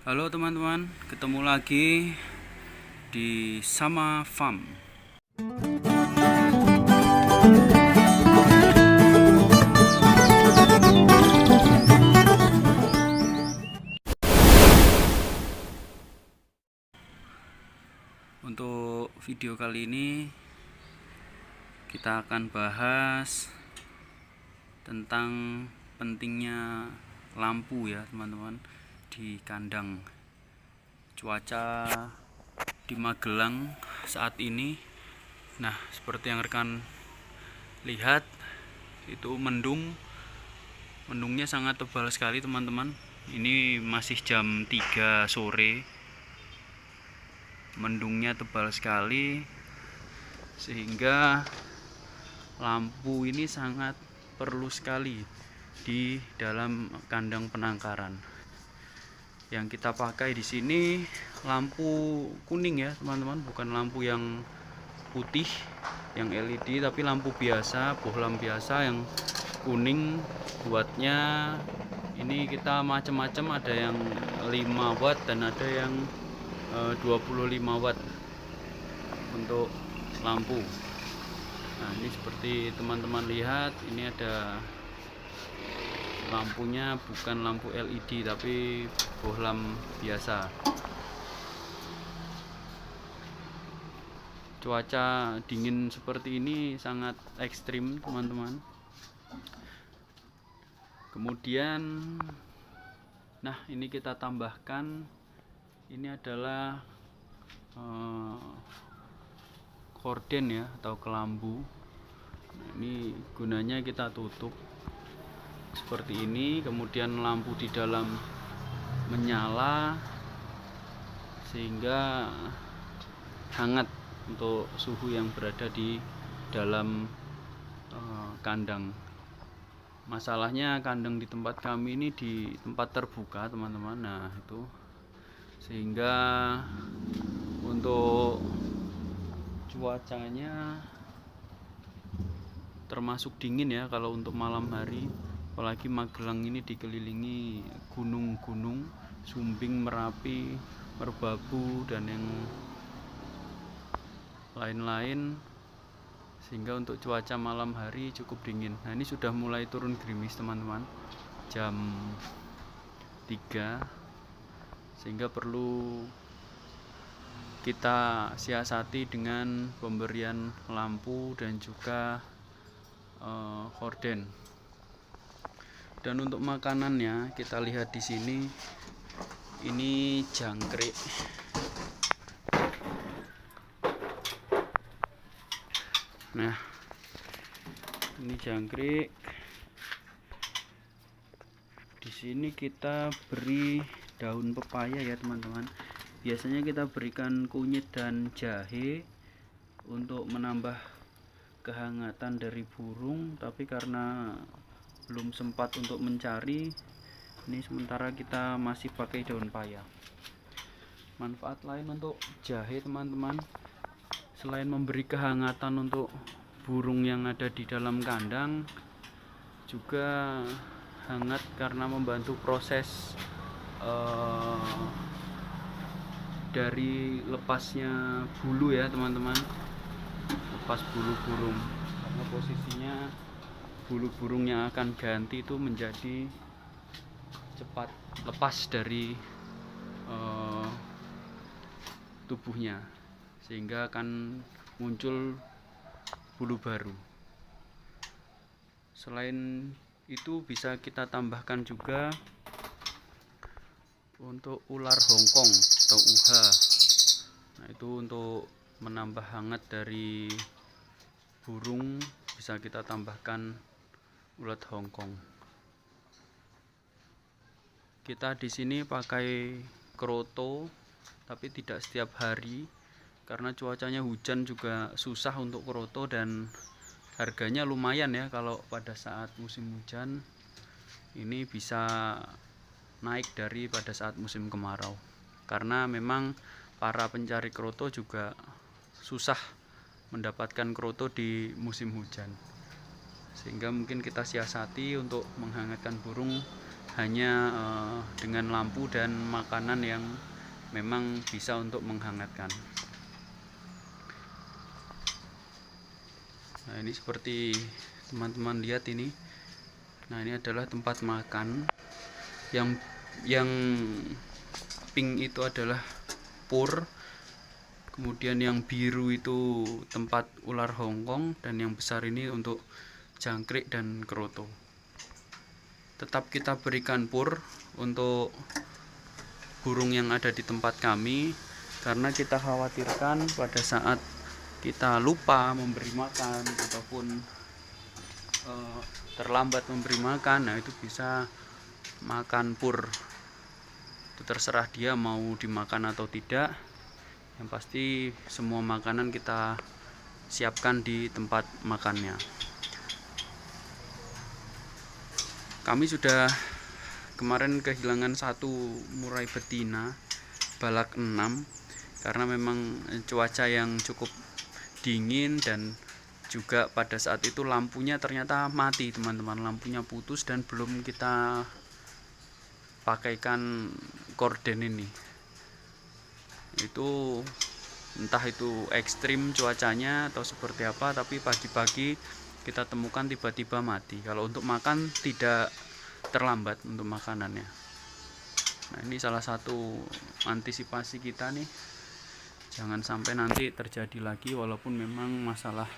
Halo teman-teman, ketemu lagi di Sama Farm. Untuk video kali ini kita akan bahas tentang pentingnya lampu ya teman-teman di kandang. Cuaca di Magelang saat ini, nah seperti yang rekan lihat itu mendungnya sangat tebal sekali teman-teman. Ini masih jam 3 sore, mendungnya tebal sekali sehingga lampu ini sangat perlu sekali di dalam kandang penangkaran. Yang kita pakai di sini lampu kuning ya teman-teman, bukan lampu yang putih yang LED, tapi lampu biasa, bohlam biasa yang kuning. Buatnya ini kita macam-macam, ada yang 5 watt dan ada yang 25 watt untuk lampu. Nah ini seperti teman-teman lihat, ini ada lampunya bukan lampu LED tapi bohlam biasa. Cuaca dingin seperti ini sangat ekstrim teman-teman. Kemudian nah ini kita tambahkan, ini adalah korden ya atau kelambu. Nah, ini gunanya kita tutup seperti ini, kemudian lampu di dalam menyala sehingga hangat untuk suhu yang berada di dalam kandang. Masalahnya kandang di tempat kami ini di tempat terbuka teman-teman. Nah itu sehingga untuk cuacanya termasuk dingin ya kalau untuk malam hari. Apalagi Magelang ini dikelilingi gunung-gunung, Sumbing, Merapi, Merbabu dan yang lain-lain, sehingga untuk cuaca malam hari cukup dingin. Nah ini sudah mulai turun gerimis teman-teman, jam 3, sehingga perlu kita siasati dengan pemberian lampu dan juga horden. Dan untuk makanannya kita lihat di sini, ini jangkrik. Nah, ini jangkrik. Di sini kita beri daun pepaya ya teman-teman. Biasanya kita berikan kunyit dan jahe untuk menambah kehangatan dari burung, tapi karena belum sempat untuk mencari, ini sementara kita masih pakai daun paya. Manfaat lain untuk jahe teman-teman, selain memberi kehangatan untuk burung yang ada di dalam kandang, juga hangat karena membantu proses dari lepasnya bulu ya teman-teman, lepas bulu burung, karena posisinya bulu burung yang akan ganti itu menjadi cepat lepas dari tubuhnya, sehingga akan muncul bulu baru. Selain itu bisa kita tambahkan juga untuk ular Hongkong atau UH. Nah itu untuk menambah hangat dari burung, bisa kita tambahkan ulat Hongkong. Kita di sini pakai kroto, tapi tidak setiap hari karena cuacanya hujan juga susah untuk kroto, dan harganya lumayan ya kalau pada saat musim hujan. Ini bisa naik dari pada saat musim kemarau, karena memang para pencari kroto juga susah mendapatkan kroto di musim hujan, sehingga mungkin kita siasati untuk menghangatkan burung hanya dengan lampu dan makanan yang memang bisa untuk menghangatkan. Nah, ini seperti teman-teman lihat ini. Nah, ini adalah tempat makan yang pink itu adalah pur, kemudian yang biru itu tempat ular Hongkong, dan yang besar ini untuk jangkrik dan keroto. Tetap kita berikan pur untuk burung yang ada di tempat kami, karena kita khawatirkan pada saat kita lupa memberi makan ataupun terlambat memberi makan, nah itu bisa makan pur. Itu terserah dia mau dimakan atau tidak, yang pasti semua makanan kita siapkan di tempat makannya. Kami sudah kemarin kehilangan satu murai betina balak 6 karena memang cuaca yang cukup dingin, dan juga pada saat itu lampunya ternyata mati teman-teman, lampunya putus dan belum kita pakaikan korden ini. Itu entah itu ekstrim cuacanya atau seperti apa, tapi pagi-pagi kita temukan tiba-tiba mati. Kalau untuk makan tidak terlambat untuk makanannya. Nah, ini salah satu antisipasi kita nih, jangan sampai nanti terjadi lagi, walaupun memang masalah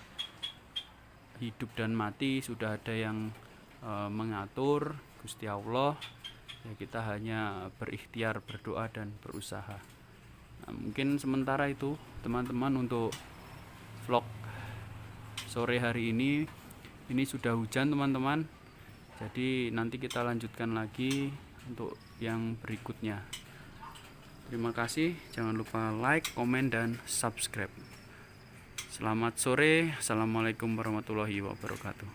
hidup dan mati sudah ada yang mengatur, Gusti Allah, ya kita hanya berikhtiar, berdoa dan berusaha. Nah, mungkin sementara itu teman-teman untuk vlog sore hari ini sudah hujan teman-teman, jadi nanti kita lanjutkan lagi untuk yang berikutnya. Terima kasih, jangan lupa like, komen, dan subscribe. Selamat sore, assalamualaikum warahmatullahi wabarakatuh.